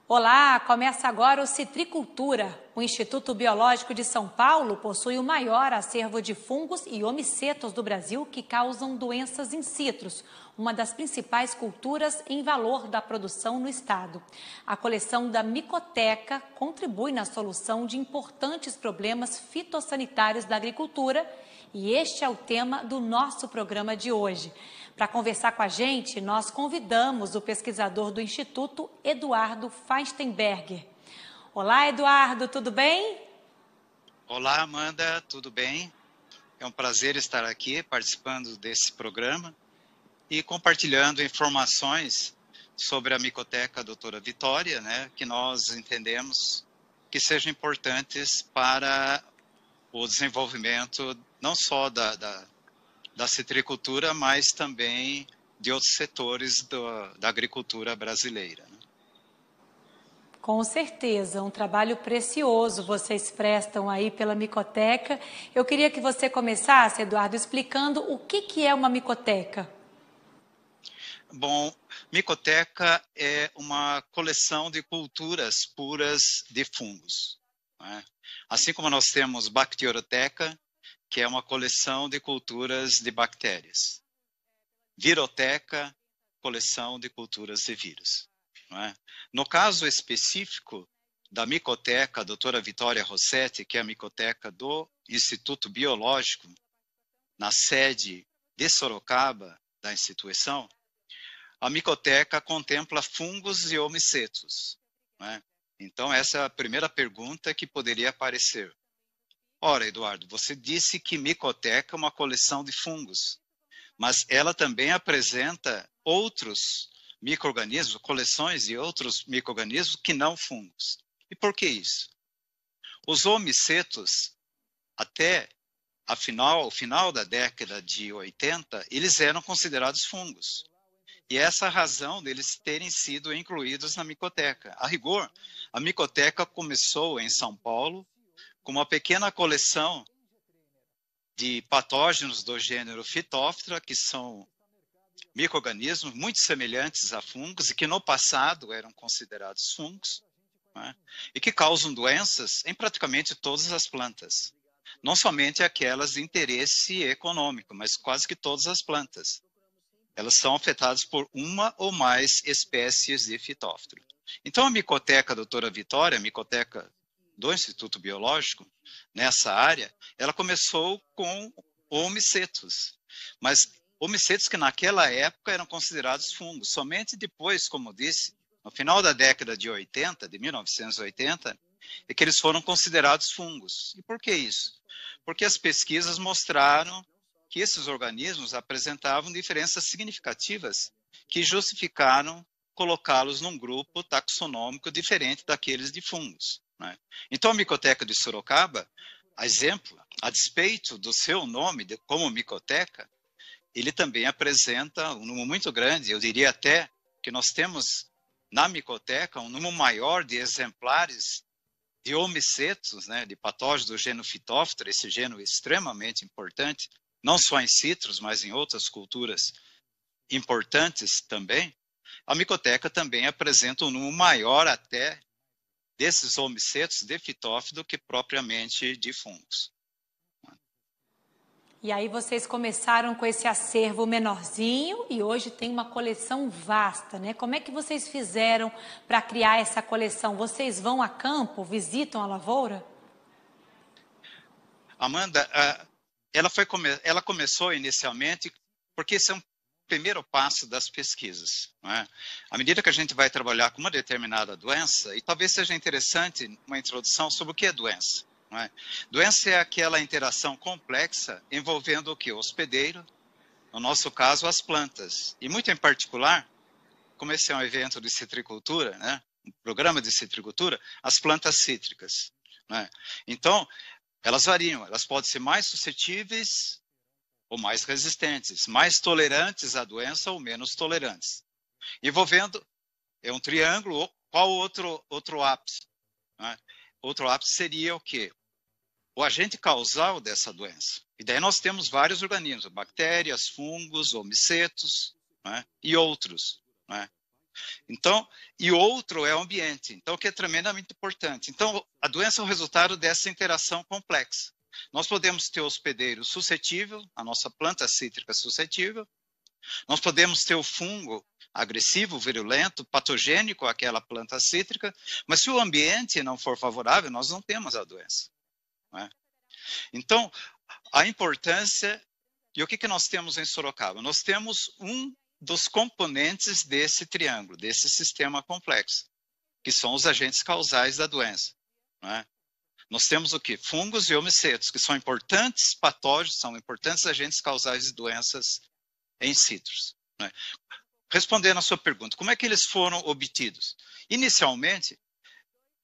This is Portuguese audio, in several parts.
Olá, começa agora o Citricultura. O Instituto Biológico de São Paulo possui o maior acervo de fungos e omicetos do Brasil que causam doenças em citros, uma das principais culturas em valor da produção no estado. A coleção da Micoteca contribui na solução de importantes problemas fitossanitários da agricultura e este é o tema do nosso programa de hoje. Para conversar com a gente, nós convidamos o pesquisador do Instituto, Eduardo Feinsteinberger. Olá, Eduardo, tudo bem? Olá, Amanda, tudo bem? É um prazer estar aqui participando desse programa e compartilhando informações sobre a Micoteca Doutora Vitória, né, que nós entendemos que sejam importantes para o desenvolvimento não só da citricultura, mas também de outros setores da agricultura brasileira. Né? Com certeza, um trabalho precioso vocês prestam aí pela micoteca. Eu queria que você começasse, Eduardo, explicando o que é uma micoteca. Bom, micoteca é uma coleção de culturas puras de fungos. Né? Assim como nós temos bacterioteca, que é uma coleção de culturas de bactérias. Viroteca, coleção de culturas de vírus. Não é? No caso específico da micoteca doutora Vitória Rossetti, que é a micoteca do Instituto Biológico, na sede de Sorocaba, da instituição, a micoteca contempla fungos e omicetos. Não é? Então, essa é a primeira pergunta que poderia aparecer. Ora, Eduardo, você disse que micoteca é uma coleção de fungos, mas ela também apresenta outros micro-organismos, coleções de outros micro-organismos que não fungos. E por que isso? Os omicetos, até o final da década de 80, eles eram considerados fungos. E essa é a razão deles terem sido incluídos na micoteca. A rigor, a micoteca começou em São Paulo, com uma pequena coleção de patógenos do gênero Phytophthora, que são micro-organismos muito semelhantes a fungos e que no passado eram considerados fungos, né? E que causam doenças em praticamente todas as plantas. Não somente aquelas de interesse econômico, mas quase que todas as plantas. Elas são afetadas por uma ou mais espécies de Phytophthora. Então a micoteca doutora Vitória, a micoteca do Instituto Biológico, nessa área, ela começou com omicetos. Mas omicetos que naquela época eram considerados fungos. Somente depois, como disse, no final da década de 80, de 1980, é que eles foram considerados fungos. E por que isso? Porque as pesquisas mostraram que esses organismos apresentavam diferenças significativas que justificaram colocá-los num grupo taxonômico diferente daqueles de fungos. Né? Então, a micoteca de Sorocaba, a exemplo, a despeito do seu nome como micoteca, ele também apresenta um número muito grande, eu diria até que nós temos na micoteca um número maior de exemplares de omicetos, né, de patógenos do gênero Phytophthora, esse gênero extremamente importante, não só em citros, mas em outras culturas importantes também. A micoteca também apresenta um número maior até desses omicetos de Phytophthora do que propriamente de fungos. E aí vocês começaram com esse acervo menorzinho e hoje tem uma coleção vasta, né? Como é que vocês fizeram para criar essa coleção? Vocês vão a campo, visitam a lavoura? Amanda, ela começou inicialmente porque esse é um primeiro passo das pesquisas. Não é? À medida que a gente vai trabalhar com uma determinada doença, e talvez seja interessante uma introdução sobre o que é doença. Não é? Doença é aquela interação complexa envolvendo o que? O hospedeiro, no nosso caso, as plantas. E muito em particular, como esse é um evento de citricultura, né? Um programa de citricultura, as plantas cítricas. Não é? Então, elas variam, elas podem ser mais suscetíveis ou mais resistentes, mais tolerantes à doença ou menos tolerantes. Envolvendo, é um triângulo, qual outro ápice? Né? Outro ápice seria o quê? O agente causal dessa doença. E daí nós temos vários organismos, bactérias, fungos, omicetos, né? E outros. Né? Então, e outro é o ambiente, então, que é tremendamente importante. Então, a doença é o resultado dessa interação complexa. Nós podemos ter o hospedeiro suscetível, a nossa planta cítrica suscetível, nós podemos ter o fungo agressivo, virulento, patogênico àquela planta cítrica, mas se o ambiente não for favorável, nós não temos a doença. Não é? Então, a importância, e o que nós temos em Sorocaba? Nós temos um dos componentes desse triângulo, desse sistema complexo, que são os agentes causais da doença. Não é? Nós temos o quê? Fungos e homicetos, que são importantes patógenos, são importantes agentes causais de doenças em citros. Né? Respondendo à sua pergunta, como é que eles foram obtidos? Inicialmente,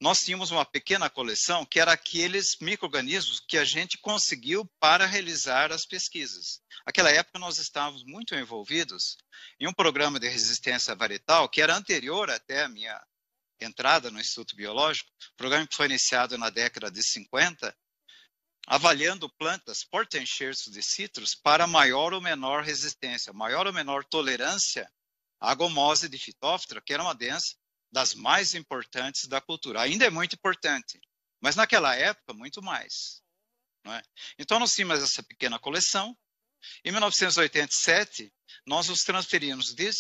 nós tínhamos uma pequena coleção que era aqueles micro-organismos que a gente conseguiu para realizar as pesquisas. Naquela época, nós estávamos muito envolvidos em um programa de resistência varietal que era anterior até a minha entrada no Instituto Biológico, programa que foi iniciado na década de 50, avaliando plantas porta-enxertos de citros para maior ou menor resistência, maior ou menor tolerância à gomose de Phytophthora, que era uma doença das mais importantes da cultura. Ainda é muito importante, mas naquela época, muito mais. Não é? Então, nós tínhamos essa pequena coleção. Em 1987, nós nos transferimos de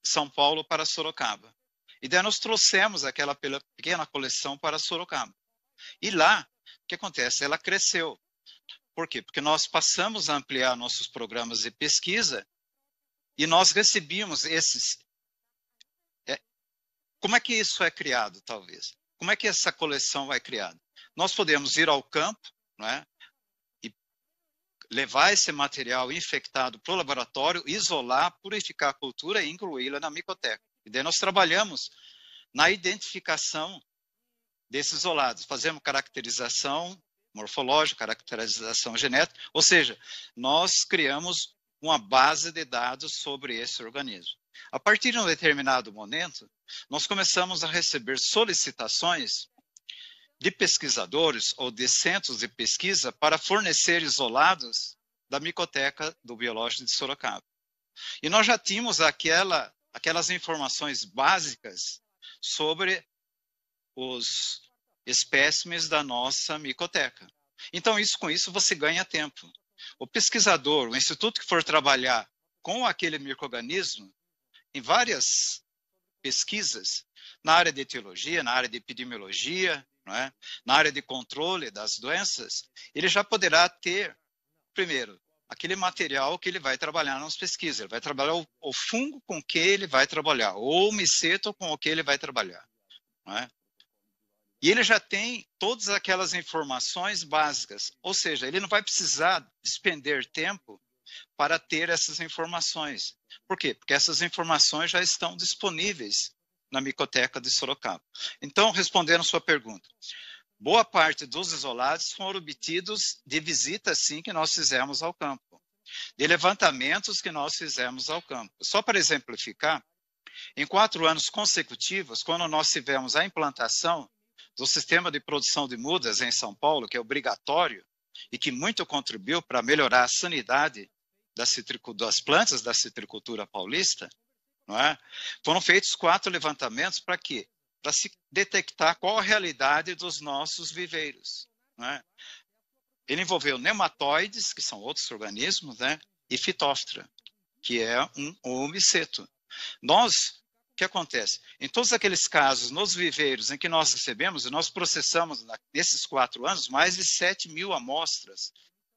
São Paulo para Sorocaba. E daí nós trouxemos aquela pequena coleção para Sorocaba. E lá, o que acontece? Ela cresceu. Por quê? Porque nós passamos a ampliar nossos programas de pesquisa e nós recebíamos esses... Como é que isso é criado, talvez? Como é que essa coleção é criada? Nós podemos ir ao campo, não é? E levar esse material infectado para o laboratório, isolar, purificar a cultura e incluí-la na micoteca. E daí nós trabalhamos na identificação desses isolados. Fazemos caracterização morfológica, caracterização genética, ou seja, nós criamos uma base de dados sobre esse organismo. A partir de um determinado momento, nós começamos a receber solicitações de pesquisadores ou de centros de pesquisa para fornecer isolados da micoteca do Biológico de Sorocaba. E nós já tínhamos aquelas informações básicas sobre os espécimes da nossa micoteca. Então, com isso você ganha tempo. O pesquisador, o instituto que for trabalhar com aquele micro-organismo, em várias pesquisas, na área de etiologia, na área de epidemiologia, não é? Na área de controle das doenças, ele já poderá ter, primeiro, aquele material que ele vai trabalhar nas pesquisas. Ele vai trabalhar o fungo com que ele vai trabalhar, ou o miceto com o que ele vai trabalhar. Não é? E ele já tem todas aquelas informações básicas, ou seja, ele não vai precisar despender tempo para ter essas informações. Por quê? Porque essas informações já estão disponíveis na micoteca de Sorocaba. Então, respondendo a sua pergunta, boa parte dos isolados foram obtidos de visitas, sim, que nós fizemos ao campo, de levantamentos que nós fizemos ao campo. Só para exemplificar, em 4 anos consecutivos, quando nós tivemos a implantação do sistema de produção de mudas em São Paulo, que é obrigatório e que muito contribuiu para melhorar a sanidade das plantas da citricultura paulista, não é? Foram feitos 4 levantamentos para quê? Para se detectar qual a realidade dos nossos viveiros. Não é? Ele envolveu nematóides, que são outros organismos, né? E Phytophthora, que é um homiceto. O que acontece? Em todos aqueles casos, nos viveiros em que nós recebemos, e nós processamos, nesses 4 anos, mais de 7.000 amostras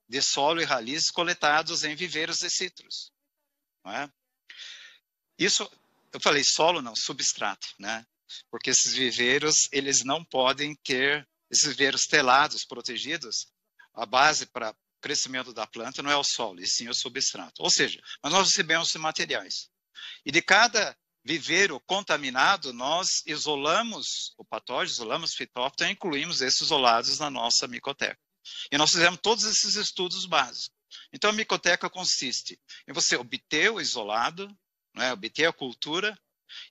de solo e raízes coletados em viveiros de citros. Não é? Isso, eu falei solo, não, substrato, né? Porque esses viveiros, eles não podem ter, esses viveiros telados, protegidos, a base para o crescimento da planta não é o solo, e sim o substrato. Ou seja, mas nós recebemos esses materiais. E de cada viveiro contaminado, nós isolamos o patógeno, isolamos Phytophthora e incluímos esses isolados na nossa micoteca. E nós fizemos todos esses estudos básicos. Então, a micoteca consiste em você obter o isolado, né, obter a cultura,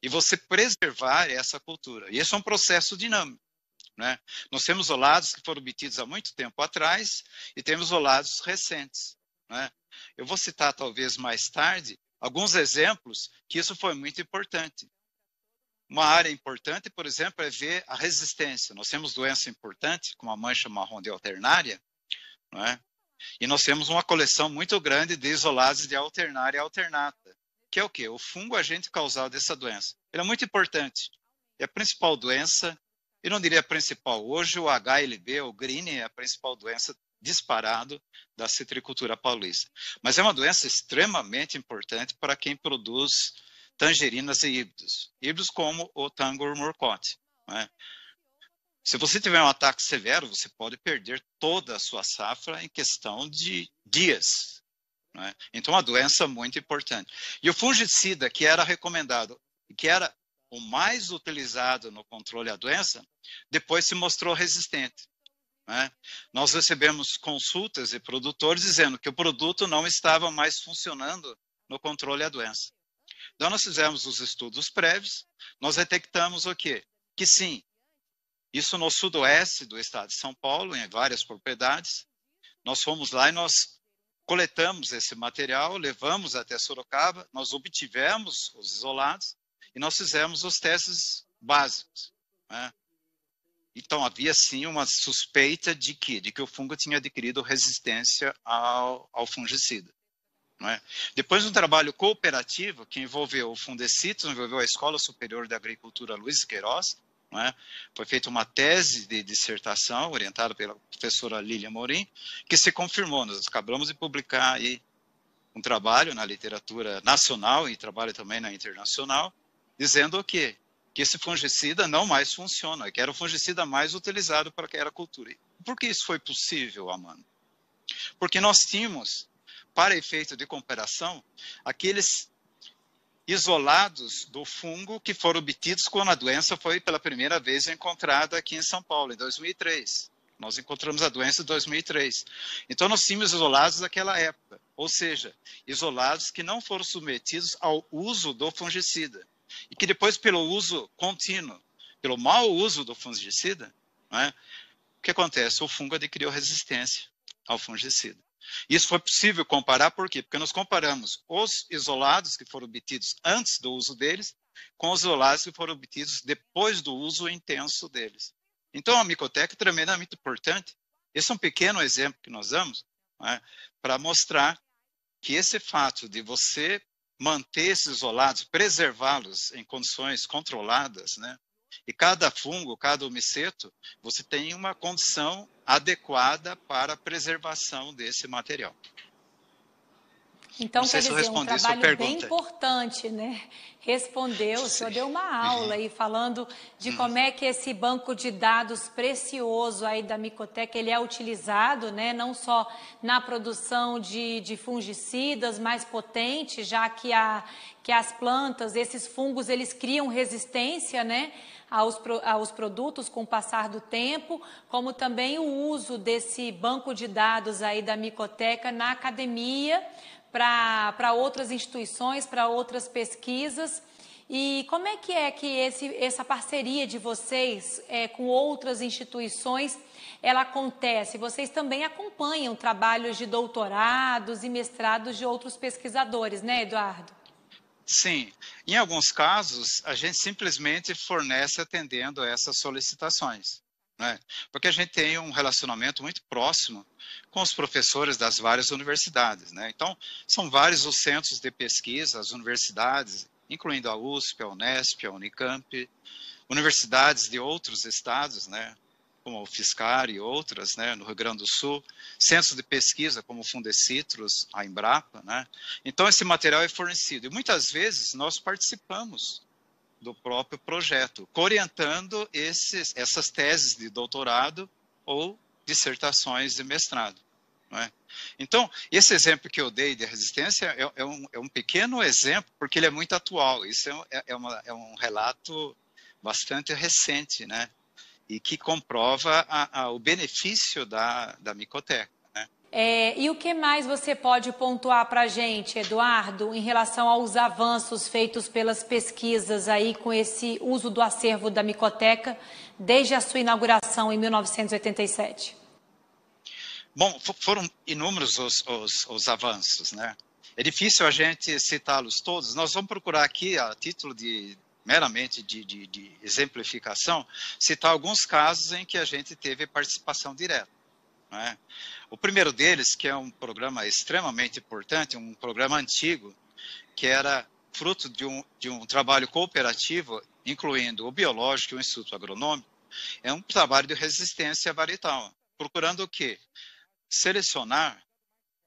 e você preservar essa cultura. E esse é um processo dinâmico. Né? Nós temos isolados que foram obtidos há muito tempo atrás e temos isolados recentes. Né? Eu vou citar, talvez mais tarde, alguns exemplos que isso foi muito importante. Uma área importante, por exemplo, é ver a resistência. Nós temos doença importante, como a mancha marrom de alternária, não é? E nós temos uma coleção muito grande de isolados de alternária e alternata, que é o quê? O fungo agente causal dessa doença. Ele é muito importante. É a principal doença, eu não diria a principal. Hoje o HLB, o Green, é a principal doença disparado da citricultura paulista. Mas é uma doença extremamente importante para quem produz tangerinas e híbridos. Híbridos como o Tangur Murcote, né? Se você tiver um ataque severo, você pode perder toda a sua safra em questão de dias, né? Então, é uma doença muito importante. E o fungicida, que era recomendado, que era o mais utilizado no controle da doença, depois se mostrou resistente, né? Nós recebemos consultas de produtores dizendo que o produto não estava mais funcionando no controle da doença. Então, nós fizemos os estudos prévios, nós detectamos o quê? Que sim, isso no sudoeste do estado de São Paulo, em várias propriedades. Nós fomos lá e nós coletamos esse material, levamos até Sorocaba, nós obtivemos os isolados e nós fizemos os testes básicos, né? Então, havia sim uma suspeita de que o fungo tinha adquirido resistência ao fungicida, né? Depois de um trabalho cooperativo que envolveu o Fundecitos, envolveu a Escola Superior de Agricultura Luiz Queiroz, né? Foi feita uma tese de dissertação orientada pela professora Lília Morim, que se confirmou. Nós acabamos de publicar aí um trabalho na literatura nacional e trabalho também na internacional, dizendo o quê? Que esse fungicida não mais funciona, que era o fungicida mais utilizado para aquela cultura. Por que isso foi possível, Amanda? Porque nós tínhamos, para efeito de comparação, aqueles isolados do fungo que foram obtidos quando a doença foi pela primeira vez encontrada aqui em São Paulo, em 2003. Nós encontramos a doença em 2003. Então, nós tínhamos isolados daquela época, ou seja, isolados que não foram submetidos ao uso do fungicida. E que depois, pelo uso contínuo, pelo mau uso do fungicida, né, o que acontece? O fungo adquiriu resistência ao fungicida. Isso foi possível comparar, por quê? Porque nós comparamos os isolados que foram obtidos antes do uso deles com os isolados que foram obtidos depois do uso intenso deles. Então, a micoteca é tremendamente importante. Esse é um pequeno exemplo que nós damos, né, para mostrar que esse fato de você manter esses isolados, preservá-los em condições controladas, né, e cada fungo, cada omiceto, você tem uma condição adequada para a preservação desse material. Então, quer dizer, um trabalho bem importante, né? Respondeu, o senhor deu uma aula aí falando de como é que esse banco de dados precioso aí da micoteca, ele é utilizado, né? Não só na produção de fungicidas mais potentes, já que as plantas, esses fungos, eles criam resistência, né, aos produtos com o passar do tempo, como também o uso desse banco de dados aí da micoteca na academia, para outras instituições, para outras pesquisas. E como é que essa parceria de vocês com outras instituições, ela acontece? Vocês também acompanham trabalhos de doutorados e mestrados de outros pesquisadores, né, Eduardo? Sim. Em alguns casos, a gente simplesmente fornece atendendo a essas solicitações, né? Porque a gente tem um relacionamento muito próximo com os professores das várias universidades, né? Então, são vários os centros de pesquisa, as universidades, incluindo a USP, a Unesp, a Unicamp, universidades de outros estados, né, como o Fiscar e outras, né, no Rio Grande do Sul, centros de pesquisa como o Fundecitrus, a Embrapa, né? Então, esse material é fornecido. E muitas vezes nós participamos do próprio projeto, orientando essas teses de doutorado ou dissertações de mestrado, não é? Então, esse exemplo que eu dei de resistência é um pequeno exemplo, porque ele é muito atual. Isso é um relato bastante recente, né? E que comprova o benefício da micoteca, né? E o que mais você pode pontuar para a gente, Eduardo, em relação aos avanços feitos pelas pesquisas aí com esse uso do acervo da micoteca desde a sua inauguração em 1987? Bom, foram inúmeros os avanços, né? É difícil a gente citá-los todos. Nós vamos procurar aqui, a título de meramente de exemplificação, citar alguns casos em que a gente teve participação direta. Né? O primeiro deles, que é um programa extremamente importante, um programa antigo, que era fruto de um trabalho cooperativo, incluindo o biológico e o Instituto Agronômico, é um trabalho de resistência varietal, procurando o quê? Selecionar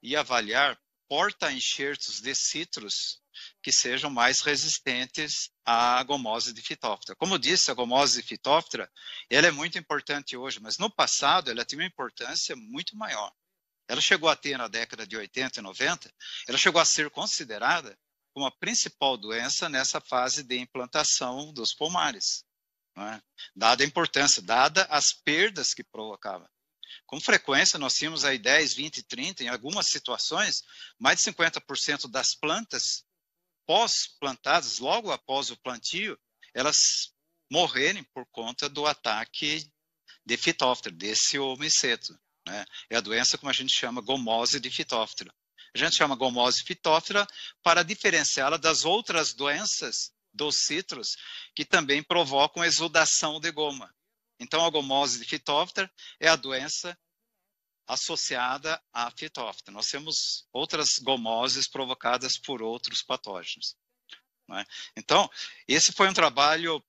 e avaliar porta-enxertos de citros que sejam mais resistentes à gomose de Phytophthora. Como eu disse, a gomose de Phytophthora, ela é muito importante hoje, mas no passado ela tinha uma importância muito maior. Ela chegou a ter, na década de 80 e 90, ela chegou a ser considerada como a principal doença nessa fase de implantação dos pomares, não é? Dada a importância, dada as perdas que provocava. Com frequência, nós tínhamos aí 10, 20, 30, em algumas situações, mais de 50% das plantas pós-plantadas, logo após o plantio, elas morrerem por conta do ataque de Phytophthora, desse omiceto. Né? É a doença, como a gente chama, gomose de Phytophthora. A gente chama gomose de Phytophthora para diferenciá-la das outras doenças dos citros que também provocam exudação de goma. Então, a gomose de Phytophthora é a doença associada à Phytophthora. Nós temos outras gomoses provocadas por outros patógenos. Né? Então, esse foi um trabalho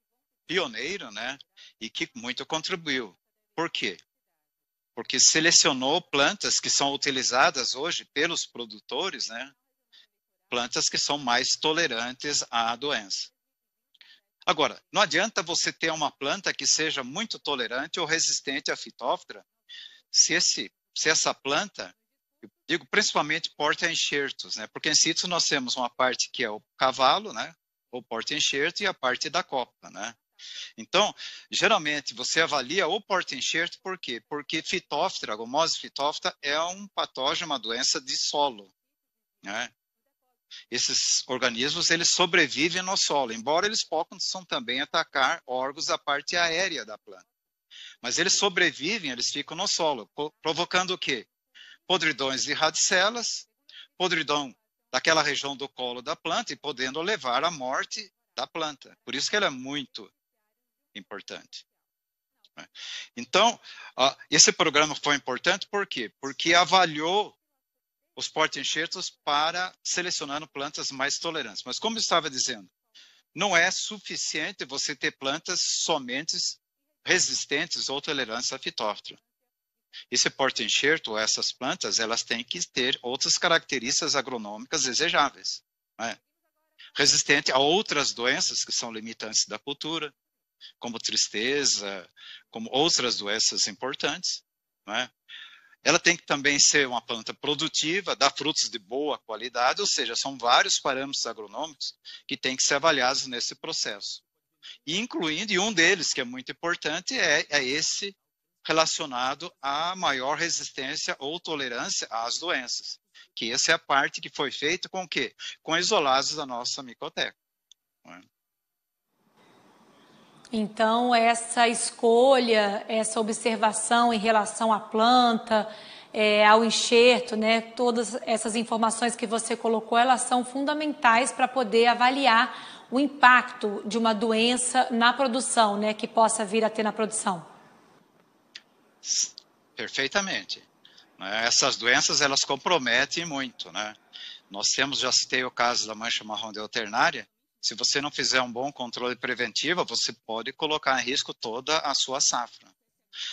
pioneiro, né? E que muito contribuiu. Por quê? Porque selecionou plantas que são utilizadas hoje pelos produtores, né? Plantas que são mais tolerantes à doença. Agora, não adianta você ter uma planta que seja muito tolerante ou resistente à Phytophthora se essa planta, eu digo principalmente porta-enxertos, né? Porque em citros nós temos uma parte que é o cavalo, né? O porta-enxerto e a parte da copa, né? Então, geralmente você avalia o porta-enxerto por quê? Porque Phytophthora, a gomose Phytophthora é um patógeno, uma doença de solo, né? Esses organismos, eles sobrevivem no solo, embora eles possam também atacar órgãos da parte aérea da planta. Mas eles sobrevivem, eles ficam no solo, provocando o quê? Podridões de radicelas, podridão daquela região do colo da planta e podendo levar à morte da planta. Por isso que ela é muito importante. Então, esse programa foi importante por quê? Porque avaliou os porta-enxertos para selecionando plantas mais tolerantes. Mas como eu estava dizendo, não é suficiente você ter plantas somente resistentes ou tolerantes à Phytophthora. Esse porta-enxerto, ou essas plantas, elas têm que ter outras características agronômicas desejáveis. Né? Resistente a outras doenças que são limitantes da cultura, como tristeza, como outras doenças importantes. Né? Ela tem que também ser uma planta produtiva, dar frutos de boa qualidade, ou seja, são vários parâmetros agronômicos que têm que ser avaliados nesse processo. E incluindo, e um deles que é muito importante, é esse relacionado à maior resistência ou tolerância às doenças. Que essa é a parte que foi feita com o quê? Com isolados da nossa micoteca. Então, essa escolha, essa observação em relação à planta, ao enxerto, né, todas essas informações que você colocou, elas são fundamentais para poder avaliar o impacto de uma doença na produção, né, que possa vir a ter na produção. Perfeitamente. Essas doenças, elas comprometem muito, né? Nós temos, já citei o caso da mancha marrom de alternária. Se você não fizer um bom controle preventivo, você pode colocar em risco toda a sua safra.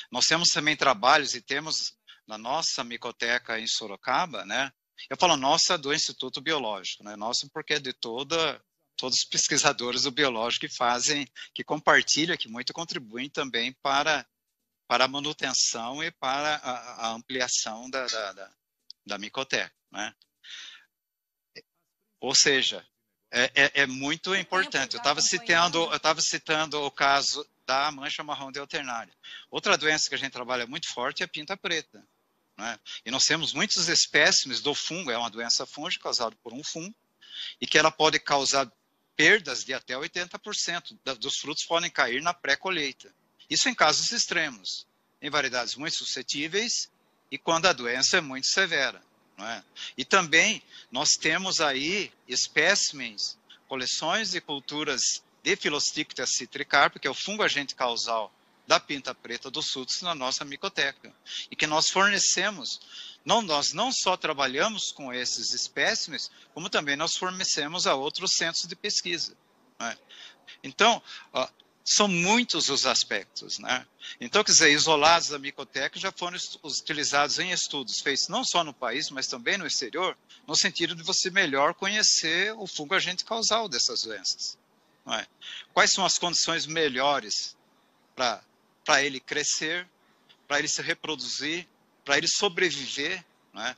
Nós temos também trabalhos e temos na nossa micoteca em Sorocaba, né? Eu falo nossa do Instituto Biológico, né? Nossa porque é de todos os pesquisadores do biológico que fazem, que compartilham, que muito contribuem também para a manutenção e para a ampliação da micoteca, né? Ou seja, é muito importante. Eu estava citando o caso da mancha marrom de alternária. Outra doença que a gente trabalha muito forte é a pinta preta. Né? E nós temos muitos espécimes do fungo, é uma doença fúngica causada por um fungo, e que ela pode causar perdas de até 80% dos frutos podem cair na pré-colheita. Isso em casos extremos, em variedades muito suscetíveis e quando a doença é muito severa. Não é? E também nós temos aí espécimens, coleções de culturas de Philosticta citricarpa, que é o fungo agente causal da pinta preta do Sutz na nossa micoteca. E que nós fornecemos, nós não só trabalhamos com esses espécimes, como também nós fornecemos a outros centros de pesquisa, né? Então, são muitos os aspectos, né? Então, quer dizer, isolados da micoteca já foram utilizados em estudos feitos não só no país, mas também no exterior, no sentido de você melhor conhecer o fungo agente causal dessas doenças, não é? Quais são as condições melhores para ele crescer, para ele se reproduzir, para ele sobreviver, não é?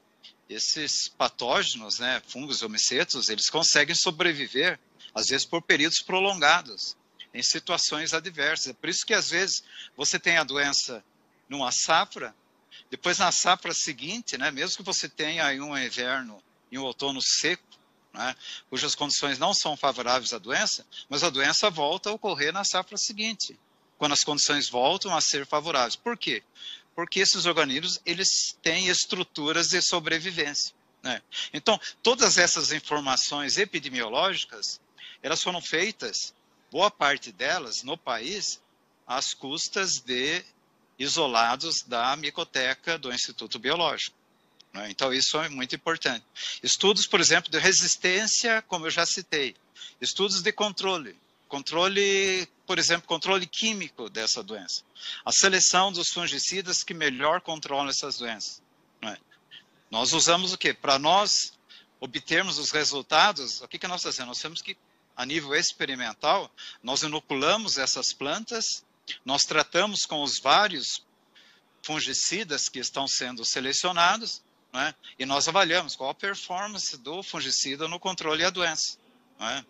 Esses patógenos, né, fungos e homicetos, eles conseguem sobreviver, às vezes por períodos prolongados, em situações adversas. É por isso que, às vezes, você tem a doença numa safra, depois na safra seguinte, né, mesmo que você tenha aí um inverno e um outono seco, né, cujas condições não são favoráveis à doença, mas a doença volta a ocorrer na safra seguinte, quando as condições voltam a ser favoráveis. Por quê? Porque esses organismos, eles têm estruturas de sobrevivência, né? Então, todas essas informações epidemiológicas, elas foram feitas, boa parte delas, no país, às custas de isolados da micoteca do Instituto Biológico, né? Então, isso é muito importante. Estudos, por exemplo, de resistência, como eu já citei. Estudos de controle, por exemplo, controle químico dessa doença. A seleção dos fungicidas que melhor controlam essas doenças, né? Nós usamos o quê? Para nós obtermos os resultados, o que nós estamos fazendo? Nós temos que, a nível experimental, nós inoculamos essas plantas, nós tratamos com os vários fungicidas que estão sendo selecionados, né? E nós avaliamos qual a performance do fungicida no controle da doença, né?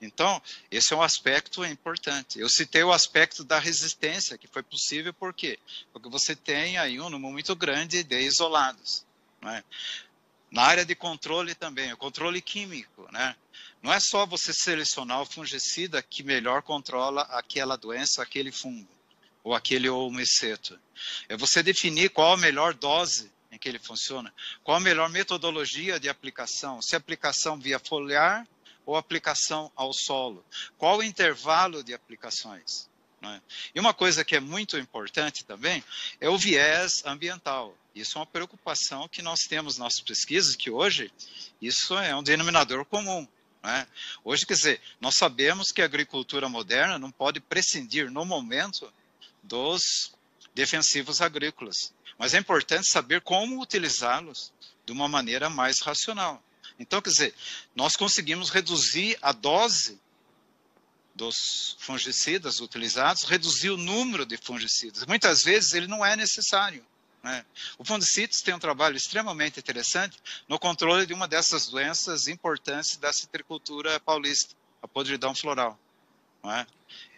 Então, esse é um aspecto importante. Eu citei o aspecto da resistência, que foi possível por quê? Porque você tem aí um número muito grande de isolados, né? Na área de controle também, o controle químico, né? Não é só você selecionar o fungicida que melhor controla aquela doença, aquele fungo, ou aquele homiceto. É você definir qual a melhor dose em que ele funciona, qual a melhor metodologia de aplicação, se aplicação via foliar ou aplicação ao solo, qual o intervalo de aplicações, né? E uma coisa que é muito importante também é o viés ambiental. Isso é uma preocupação que nós temos nas pesquisas, que hoje isso é um denominador comum, né? Hoje, quer dizer, nós sabemos que a agricultura moderna não pode prescindir, no momento, dos defensivos agrícolas, mas é importante saber como utilizá-los de uma maneira mais racional. Então, quer dizer, nós conseguimos reduzir a dose dos fungicidas utilizados, reduzir o número de fungicidas. Muitas vezes ele não é necessário, né? O fungicida tem um trabalho extremamente interessante no controle de uma dessas doenças importantes da citricultura paulista, a podridão floral, não é?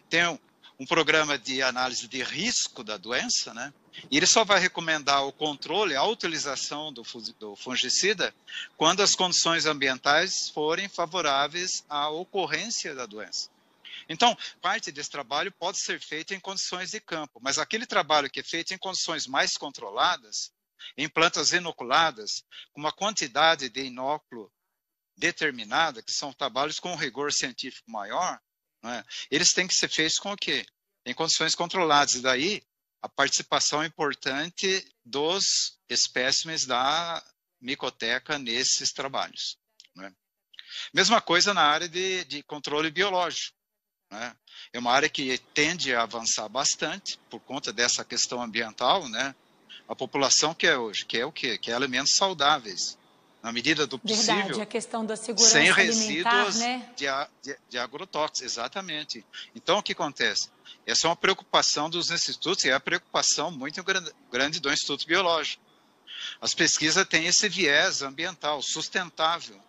Tem um programa de análise de risco da doença, né? E ele só vai recomendar o controle, a utilização do fungicida quando as condições ambientais forem favoráveis à ocorrência da doença. Então, parte desse trabalho pode ser feito em condições de campo, mas aquele trabalho que é feito em condições mais controladas, em plantas inoculadas, com uma quantidade de inóculo determinada, que são trabalhos com rigor científico maior, né, eles têm que ser feitos com o quê? Em condições controladas. E daí, a participação importante dos espécimes da micoteca nesses trabalhos, né? Mesma coisa na área de controle biológico, né? É uma área que tende a avançar bastante por conta dessa questão ambiental, né? A população que é hoje, que é o quê? Que é alimentos saudáveis, na medida do possível. Verdade, a questão da segurança sem alimentar, resíduos, né? de agrotóxicos, exatamente. Então, o que acontece? Essa é uma preocupação dos institutos e é a preocupação muito grande do Instituto Biológico. As pesquisas têm esse viés ambiental, sustentável,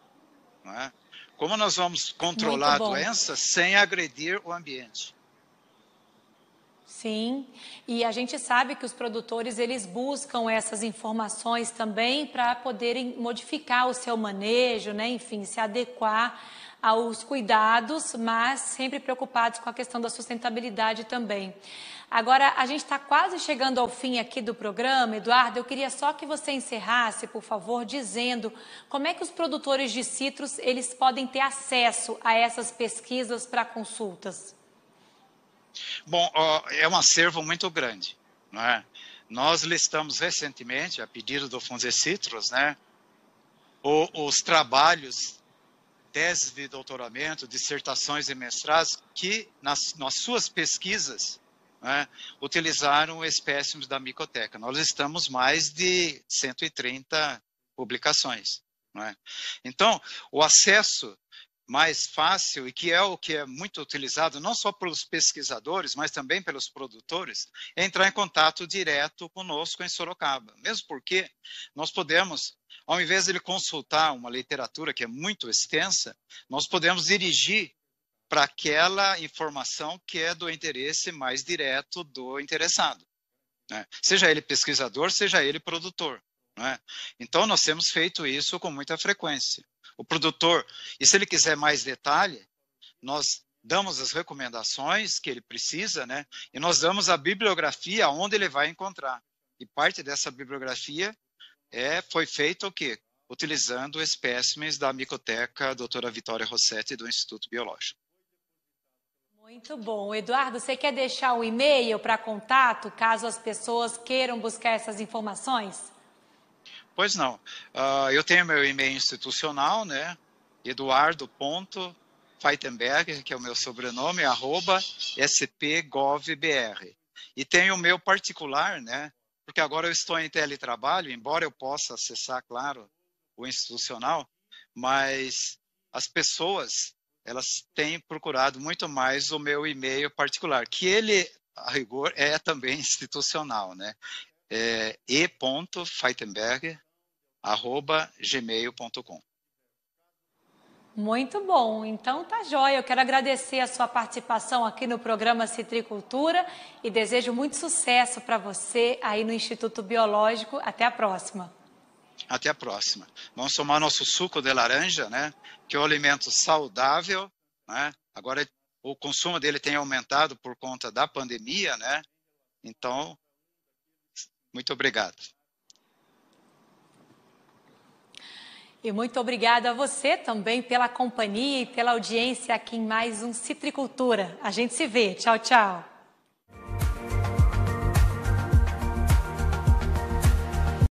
não é? Como nós vamos controlar a doença sem agredir o ambiente? Sim, e a gente sabe que os produtores, eles buscam essas informações também para poderem modificar o seu manejo, né? Enfim, se adequar aos cuidados, mas sempre preocupados com a questão da sustentabilidade também. Agora, a gente está quase chegando ao fim aqui do programa. Eduardo, eu queria só que você encerrasse, por favor, dizendo como é que os produtores de citros eles podem ter acesso a essas pesquisas para consultas. Bom, é um acervo muito grande, não é? Nós listamos recentemente, a pedido do Fundecitrus, né, os trabalhos, teses de doutoramento, dissertações e mestrados que, nas suas pesquisas, né, utilizaram espécimes da micoteca. Nós listamos mais de 130 publicações. Não é? Então, o acesso mais fácil, e que é o que é muito utilizado, não só pelos pesquisadores, mas também pelos produtores, é entrar em contato direto conosco em Sorocaba. Mesmo porque nós podemos, ao invés de ele consultar uma literatura que é muito extensa, nós podemos dirigir para aquela informação que é do interesse mais direto do interessado, né? Seja ele pesquisador, seja ele produtor. Né? Então, nós temos feito isso com muita frequência. O produtor, e se ele quiser mais detalhe, nós damos as recomendações que ele precisa, né? E nós damos a bibliografia onde ele vai encontrar. E parte dessa bibliografia foi feita o quê? Utilizando espécimes da micoteca doutora Vitória Rossetti do Instituto Biológico. Muito bom. Eduardo, você quer deixar o e-mail para contato, caso as pessoas queiram buscar essas informações? Pois não. Eu tenho meu e-mail institucional, né? eduardo.feitenberg, que é o meu sobrenome, @spgovbr. E tenho o meu particular, né? Porque agora eu estou em teletrabalho, embora eu possa acessar, claro, o institucional, mas as pessoas, elas têm procurado muito mais o meu e-mail particular, que ele, a rigor, é também institucional, né? e.feitenberg@gmail.com. Muito bom. Então tá jóia. Eu quero agradecer a sua participação aqui no programa Citricultura e desejo muito sucesso para você aí no Instituto Biológico. Até a próxima. Até a próxima. Vamos tomar nosso suco de laranja, né? Que é um alimento saudável, né? Agora o consumo dele tem aumentado por conta da pandemia, né? Então, muito obrigado. E muito obrigada a você também pela companhia e pela audiência aqui em mais um Citricultura. A gente se vê. Tchau, tchau.